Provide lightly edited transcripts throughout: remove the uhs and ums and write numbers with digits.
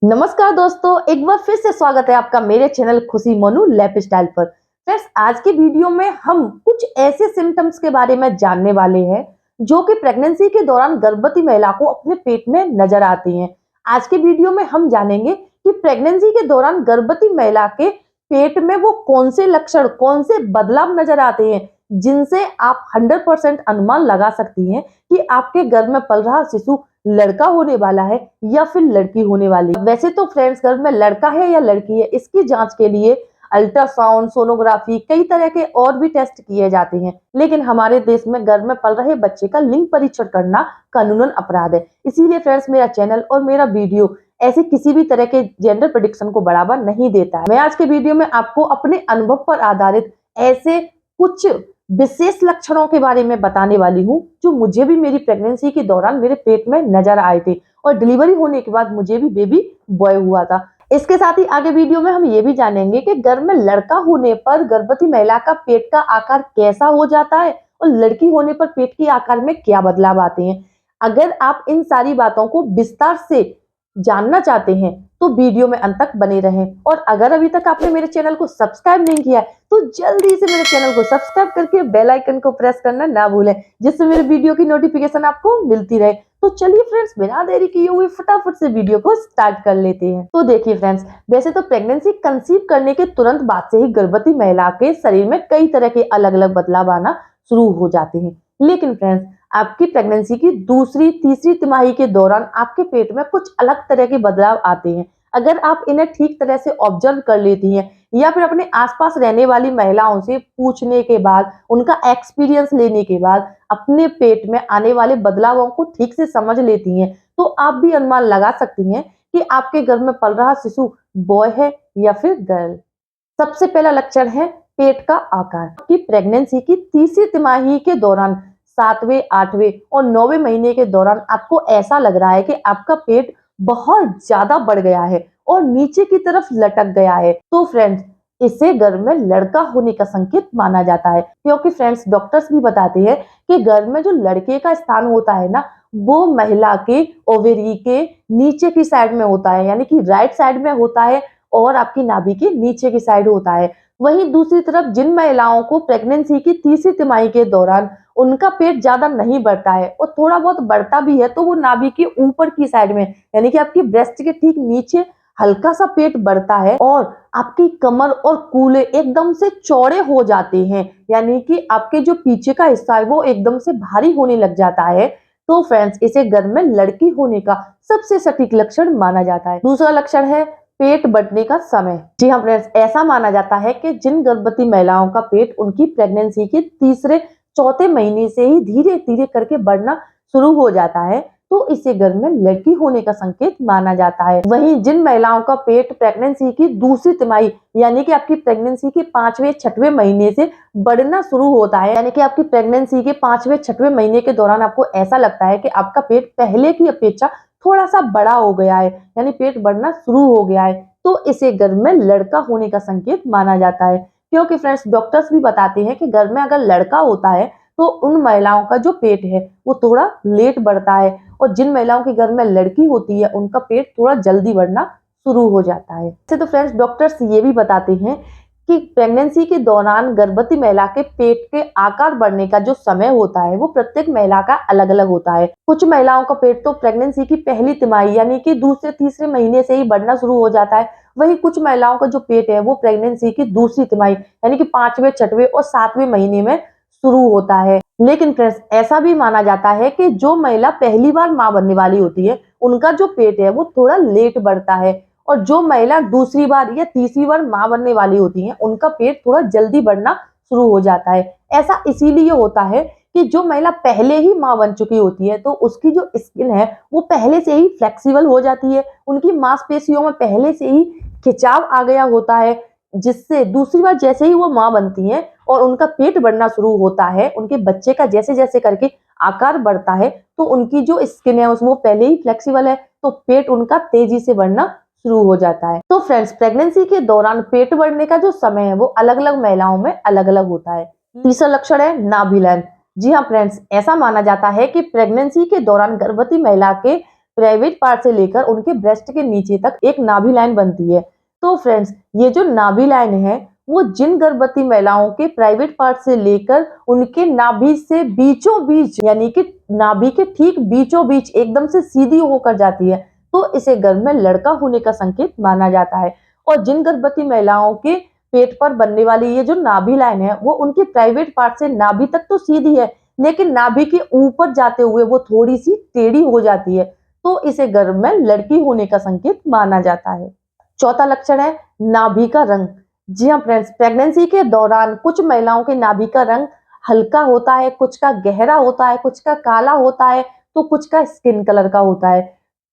नमस्कार दोस्तों, एक बार फिर से स्वागत है आपका मेरे चैनल खुशी मोनू लाइफस्टाइल पर। फ्रेंड्स, आज के वीडियो में हम कुछ ऐसे सिम्टम्स के बारे में जानने वाले हैं जो कि प्रेगनेंसी के दौरान गर्भवती महिला को अपने पेट में नजर आती हैं। आज के वीडियो में हम जानेंगे कि प्रेगनेंसी के दौरान गर्भवती महिला के पेट में वो कौन से लक्षण, कौन से बदलाव नजर आते हैं जिनसे आप 100% अनुमान लगा सकती हैं कि आपके गर्भ में पल रहा शिशु लड़का होने वाला है या फिर लड़की होने वाली है। वैसे तो फ्रेंड्स, गर्भ में लड़का है या लड़की है इसकी जांच के लिए अल्ट्रासाउंड, सोनोग्राफी, कई तरह के और भी टेस्ट किए जाते हैं, लेकिन हमारे देश में गर्भ में पल रहे बच्चे का लिंग परीक्षण करना कानूनन अपराध है। इसीलिए फ्रेंड्स, मेरा चैनल और मेरा वीडियो ऐसे किसी भी तरह के जेंडर प्रेडिक्शन को बढ़ावा नहीं देता है। मैं आज के वीडियो में आपको अपने अनुभव पर आधारित ऐसे कुछ विशेष लक्षणों के बारे में बताने वाली हूँ जो मुझे भी मेरी प्रेगनेंसी के दौरान मेरे पेट में नजर आए थे और डिलीवरी होने के बाद मुझे भी बेबी बॉय हुआ था। इसके साथ ही आगे वीडियो में हम ये भी जानेंगे कि गर्भ में लड़का होने पर गर्भवती महिला का पेट का आकार कैसा हो जाता है और लड़की होने पर पेट के आकार में क्या बदलाव आते हैं। अगर आप इन सारी बातों को विस्तार से जानना चाहते हैं तो वीडियो में अंत तक बने रहें, और अगर अभी तक आपने मेरे चैनल को सब्सक्राइब नहीं किया है तो जल्दी से मेरे चैनल को सब्सक्राइब करके बेल आइकन को प्रेस करना ना भूलें, जिससे मेरे वीडियो की नोटिफिकेशन आपको मिलती रहे। तो चलिए फ्रेंड्स, बिना देरी किए हुए फटाफट से वीडियो को स्टार्ट कर लेते हैं। तो देखिए फ्रेंड्स, वैसे तो प्रेगनेंसी कंसीव करने के तुरंत बाद से ही गर्भवती महिला के शरीर में कई तरह के अलग अलग बदलाव आना शुरू हो जाते हैं, लेकिन फ्रेंड्स, आपकी प्रेगनेंसी की दूसरी तीसरी तिमाही के दौरान आपके पेट में कुछ अलग तरह के बदलाव आते हैं। अगर आप इन्हें ठीक तरह से ऑब्जर्व कर लेती हैं या फिर अपने आसपास रहने वाली महिलाओं से पूछने के बाद, उनका एक्सपीरियंस लेने के बाद अपने पेट में आने वाले बदलावों को ठीक से समझ लेती हैं, तो आप भी अनुमान लगा सकती हैं कि आपके गर्भ में पल रहा शिशु बॉय है या फिर गर्ल। सबसे पहला लक्षण है पेट का आकार। कि प्रेगनेंसी की तीसरी तिमाही के दौरान 7वें, 8वें और 9वें महीने के दौरान आपको ऐसा लग रहा है कि आपका पेट बहुत ज्यादा बढ़ गया है और नीचे की तरफ लटक गया है, तो फ्रेंड्स, इसे गर्भ में लड़का होने का संकेत माना जाता है। क्योंकि फ्रेंड्स, डॉक्टर्स भी बताते हैं कि गर्भ में जो लड़के का स्थान होता है ना, वो महिला के ओवेरी के नीचे की साइड में होता है, यानी कि राइट साइड में होता है और आपकी नाभि के नीचे की साइड होता है। वहीं दूसरी तरफ जिन महिलाओं को प्रेगनेंसी की तीसरी तिमाही के दौरान उनका पेट ज्यादा नहीं बढ़ता है और थोड़ा बहुत बढ़ता भी है तो वो नाभि के ऊपर की साइड में, यानी कि आपकी ब्रेस्ट के ठीक नीचे हल्का सा पेट बढ़ता है और आपकी कमर और कूल्हे एकदम से चौड़े हो जाते हैं, यानी कि आपके जो पीछे का हिस्सा है वो एकदम से भारी होने लग जाता है, तो फ्रेंड्स, इसे गर्भ में लड़की होने का सबसे सटीक लक्षण माना जाता है। दूसरा लक्षण है पेट बढ़ने का समय। जी हाँ फ्रेंड्स, ऐसा माना जाता है कि जिन गर्भवती महिलाओं का पेट उनकी प्रेगनेंसी के तीसरे चौथे महीने से ही धीरे धीरे करके बढ़ना शुरू हो जाता है, तो इसे गर्भ में लड़की होने का संकेत माना जाता है। वहीं जिन महिलाओं का पेट प्रेगनेंसी की दूसरी तिमाही, यानी कि आपकी प्रेगनेंसी के 5वें 6वें महीने से बढ़ना शुरू होता है, यानी कि आपकी प्रेगनेंसी के 5वें 6वें महीने के दौरान आपको ऐसा लगता है कि आपका पेट पहले की अपेक्षा थोड़ा सा बड़ा हो गया है, यानी पेट बढ़ना शुरू हो गया है, तो इसे गर्भ में लड़का होने का संकेत माना जाता है। क्योंकि फ्रेंड्स, डॉक्टर्स भी बताते हैं कि गर्भ में अगर लड़का होता है तो उन महिलाओं का जो पेट है वो थोड़ा लेट बढ़ता है, और जिन महिलाओं के गर्भ में लड़की होती है उनका पेट थोड़ा जल्दी बढ़ना शुरू हो जाता है। वैसे तो फ्रेंड्स, डॉक्टर्स ये भी बताते हैं कि प्रेगनेंसी के दौरान गर्भवती महिला के पेट के आकार बढ़ने का जो समय होता है वो प्रत्येक महिला का अलग अलग होता है। कुछ महिलाओं का पेट तो प्रेगनेंसी की पहली तिमाही, यानी कि दूसरे तीसरे महीने से ही बढ़ना शुरू हो जाता है। वहीं कुछ महिलाओं का जो पेट है वो प्रेगनेंसी की दूसरी तिमाही, यानी कि 5वें 6वें और 7वें महीने में शुरू होता है। लेकिन फ्रेंड्स, ऐसा भी माना जाता है कि जो महिला पहली बार मां बनने वाली होती है उनका जो पेट है वो थोड़ा लेट बढ़ता है, और जो महिला दूसरी बार या तीसरी बार मां बनने वाली होती है उनका पेट थोड़ा जल्दी बढ़ना शुरू हो जाता है। ऐसा इसीलिए होता है कि जो महिला पहले ही मां बन चुकी होती है तो उसकी जो स्किन है वो पहले से ही फ्लेक्सिबल हो जाती है, उनकी मांसपेशियों में पहले से ही खिंचाव आ गया होता है, जिससे दूसरी बार जैसे ही वो मां बनती है और उनका पेट बढ़ना शुरू होता है, उनके बच्चे का जैसे जैसे करके आकार बढ़ता है, तो उनकी जो स्किन है वो पहले ही फ्लेक्सिबल है, तो पेट उनका तेजी से बढ़ना शुरू हो जाता है। तो फ्रेंड्स, प्रेगनेंसी के दौरान पेट बढ़ने का जो समय है वो अलग अलग महिलाओं में अलग अलग होता है। तीसरा लक्षण है नाभि लेंथ। जी हाँ फ्रेंड्स, ऐसा माना जाता है कि प्रेगनेंसी के दौरान गर्भवती महिला के प्राइवेट पार्ट से लेकर उनके ब्रेस्ट के नीचे तक एक नाभि लाइन बनती है। तो फ्रेंड्स, ये जो नाभि लाइन है वो जिन गर्भवती महिलाओं के प्राइवेट पार्ट से लेकर उनके नाभि से बीचों बीच, यानी कि नाभि के ठीक बीचों बीच एकदम से सीधी होकर जाती है, तो इसे गर्भ में लड़का होने का संकेत माना जाता है। और जिन गर्भवती महिलाओं के पेट पर बनने वाली ये जो नाभि लाइन है वो उनके प्राइवेट पार्ट से नाभि तक तो सीधी है, लेकिन नाभि के ऊपर जाते हुए वो थोड़ी सी टेढ़ी हो जाती है, तो इसे गर्भ में लड़की होने का संकेत माना जाता है। चौथा लक्षण है नाभि का रंग। जी हाँ फ्रेंड्स, प्रेगनेंसी के दौरान कुछ महिलाओं के नाभि का रंग हल्का होता है, कुछ का गहरा होता है, कुछ का काला होता है, तो कुछ का स्किन कलर का होता है।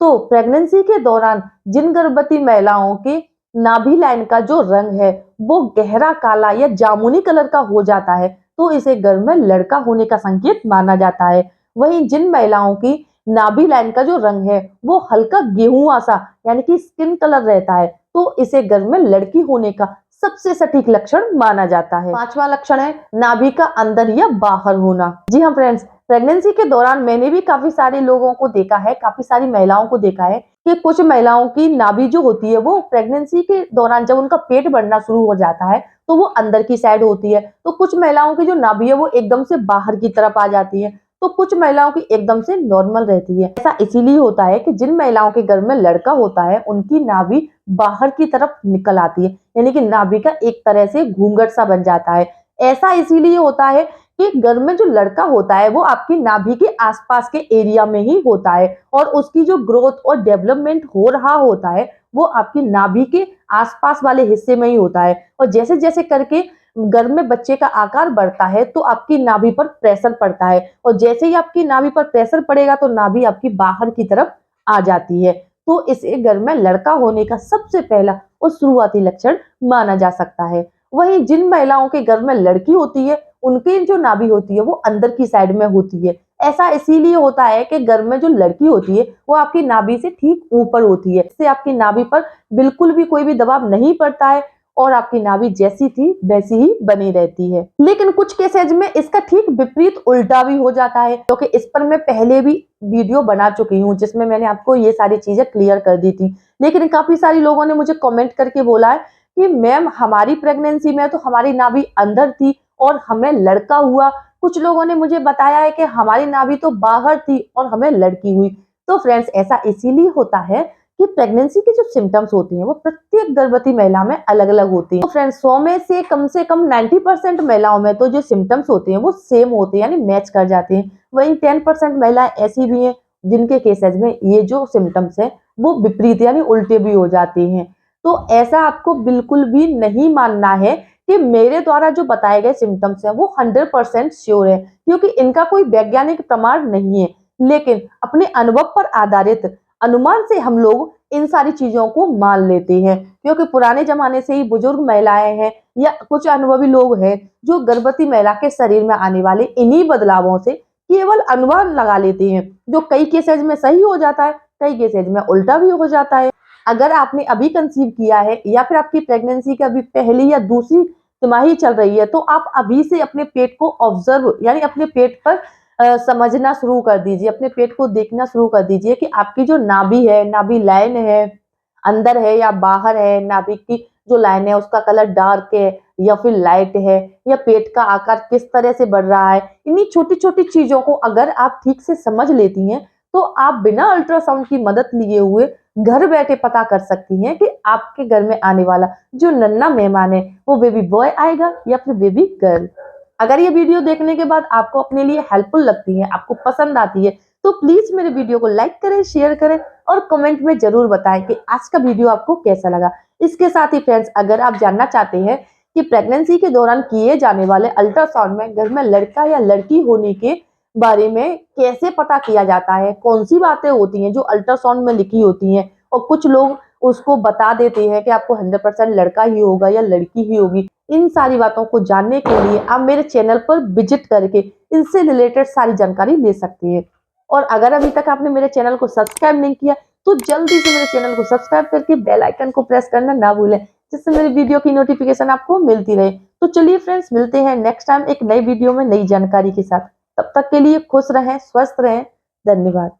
तो प्रेगनेंसी के दौरान जिन गर्भवती महिलाओं के नाभि लाइन का जो रंग है वो गहरा काला या जामुनी कलर का हो जाता है, तो इसे गर्भ में लड़का होने का संकेत माना जाता है। वहीं जिन महिलाओं की नाभि लाइन का जो रंग है वो हल्का गेहुआ सा, यानी कि स्किन कलर रहता है, तो इसे गर्भ में लड़की होने का सबसे सटीक लक्षण माना जाता है। पांचवा लक्षण है नाभि का अंदर या बाहर होना। जी हाँ फ्रेंड्स, प्रेगनेंसी के दौरान मैंने भी काफी सारे लोगों को देखा है, काफी सारी महिलाओं को देखा है कि कुछ महिलाओं की नाभि जो होती है वो प्रेगनेंसी के दौरान जब उनका पेट बढ़ना शुरू हो जाता है तो वो अंदर की साइड होती है, तो कुछ महिलाओं की जो नाभि है वो एकदम से बाहर की तरफ आ जाती है, तो कुछ महिलाओं की एकदम से नॉर्मल रहती है। ऐसा इसीलिए होता है कि जिन महिलाओं के गर्भ में लड़का होता है उनकी नाभि बाहर की तरफ निकल आती है, यानी कि नाभि का एक तरह से घूंघट सा बन जाता है। ऐसा इसीलिए होता है कि गर्भ में जो लड़का होता है वो आपकी नाभि के आसपास के एरिया में ही होता है, और उसकी जो ग्रोथ और डेवलपमेंट हो रहा होता है वो आपकी नाभि के आसपास वाले हिस्से में ही होता है। और जैसे जैसे करके गर्भ में बच्चे का आकार बढ़ता है तो आपकी नाभि पर प्रेशर पड़ता है, और जैसे ही आपकी नाभि पर प्रेशर पड़ेगा तो नाभि आपकी बाहर की तरफ आ जाती है, तो इसे गर्भ में लड़का होने का सबसे पहला और शुरुआती लक्षण माना जा सकता है। वहीं जिन महिलाओं के गर्भ में लड़की होती है उनकी जो नाभि होती है वो अंदर की साइड में होती है। ऐसा इसीलिए होता है कि गर्भ में जो लड़की होती है वो आपकी नाभि से ठीक ऊपर होती है, इससे आपकी नाभि पर बिल्कुल भी कोई भी दबाव नहीं पड़ता है और आपकी नाभि जैसी थी वैसी ही बनी रहती है। लेकिन कुछ केसेज में इसका ठीक विपरीत उल्टा भी हो जाता है, क्योंकि इस पर मैं पहले भी वीडियो बना चुकी हूँ जिसमें मैंने आपको ये सारी चीजें क्लियर कर दी थी। लेकिन काफी सारी लोगों ने मुझे कमेंट करके बोला है कि मैम हमारी प्रेगनेंसी में तो हमारी नाभि अंदर थी और हमें लड़का हुआ। कुछ लोगों ने मुझे बताया है कि हमारी नाभि तो बाहर थी और हमें लड़की हुई। तो फ्रेंड्स, ऐसा इसीलिए होता है कि प्रेगनेंसी के जो सिम्टम्स होते हैं वो प्रत्येक गर्भवती महिला में अलग अलग होती हैं। तो फ्रेंड्स, 100 में से कम 90% महिलाओं में तो जो सिम्टम्स होते हैं वो सेम होते हैं, यानी मैच कर जाते हैं। वहीं 10% महिलाएं ऐसी भी हैं जिनके केसेस में ये जो सिम्टम्स है वो विपरीत यानी उल्टे भी हो जाते हैं। तो ऐसा आपको बिल्कुल भी नहीं मानना है कि मेरे द्वारा जो बताए गए सिम्टम्स हैं वो 100% श्योर है, क्योंकि इनका कोई वैज्ञानिक प्रमाण नहीं है। लेकिन अपने अनुभव पर आधारित अनुमान से हम लोग इन सारी चीजों को मान लेते हैं, क्योंकि पुराने जमाने से ही बुजुर्ग महिलाएं हैं या कुछ अनुभवी लोग हैं जो गर्भवती महिला के शरीर में आने वाले इन्हीं बदलावों से केवल अनुमान लगा लेते हैं, जो कई केसेज में सही हो जाता है, कई केसेज में उल्टा भी हो जाता है। अगर आपने अभी कंसीव किया है या फिर आपकी प्रेगनेंसी का अभी पहली या दूसरी तिमाही चल रही है, तो आप अभी से अपने पेट को ऑब्जर्व यानी अपने पेट पर समझना शुरू कर दीजिए, अपने पेट को देखना शुरू कर दीजिए कि आपकी जो नाभि है, नाभि लाइन है, अंदर है या बाहर है, नाभि की जो लाइन है उसका कलर डार्क है या फिर लाइट है, या पेट का आकार किस तरह से बढ़ रहा है। इन्हीं छोटी छोटी चीजों को अगर आप ठीक से समझ लेती हैं तो आप बिना अल्ट्रासाउंड की मदद लिए हुए घर बैठे पता कर सकती हैं कि आपके घर में आने वाला जो नन्हा मेहमान है वो बेबी बॉय आएगा या फिर बेबी गर्ल। अगर ये वीडियो देखने के बाद आपको अपने लिए हेल्पफुल लगती है, आपको पसंद आती है, तो प्लीज मेरे वीडियो को लाइक करें, शेयर करें और कमेंट में जरूर बताएं कि आज का वीडियो आपको कैसा लगा। इसके साथ ही फ्रेंड्स, अगर आप जानना चाहते हैं कि प्रेगनेंसी के दौरान किए जाने वाले अल्ट्रासाउंड में घर में लड़का या लड़की होने के बारे में कैसे पता किया जाता है, कौन सी बातें होती हैं जो अल्ट्रासाउंड में लिखी होती हैं, और कुछ लोग उसको बता देते हैं कि आपको 100% लड़का ही होगा या लड़की ही होगी, इन सारी बातों को जानने के लिए आप मेरे चैनल पर विजिट करके इनसे रिलेटेड सारी जानकारी ले सकते हैं। और अगर अभी तक आपने मेरे चैनल को सब्सक्राइब नहीं किया तो जल्दी से मेरे चैनल को सब्सक्राइब करके बेल आइकन को प्रेस करना ना भूलें, जिससे मेरी वीडियो की नोटिफिकेशन आपको मिलती रहे। तो चलिए फ्रेंड्स, मिलते हैं नेक्स्ट टाइम एक नई वीडियो में नई जानकारी के साथ। तब तक के लिए खुश रहें, स्वस्थ रहें। धन्यवाद।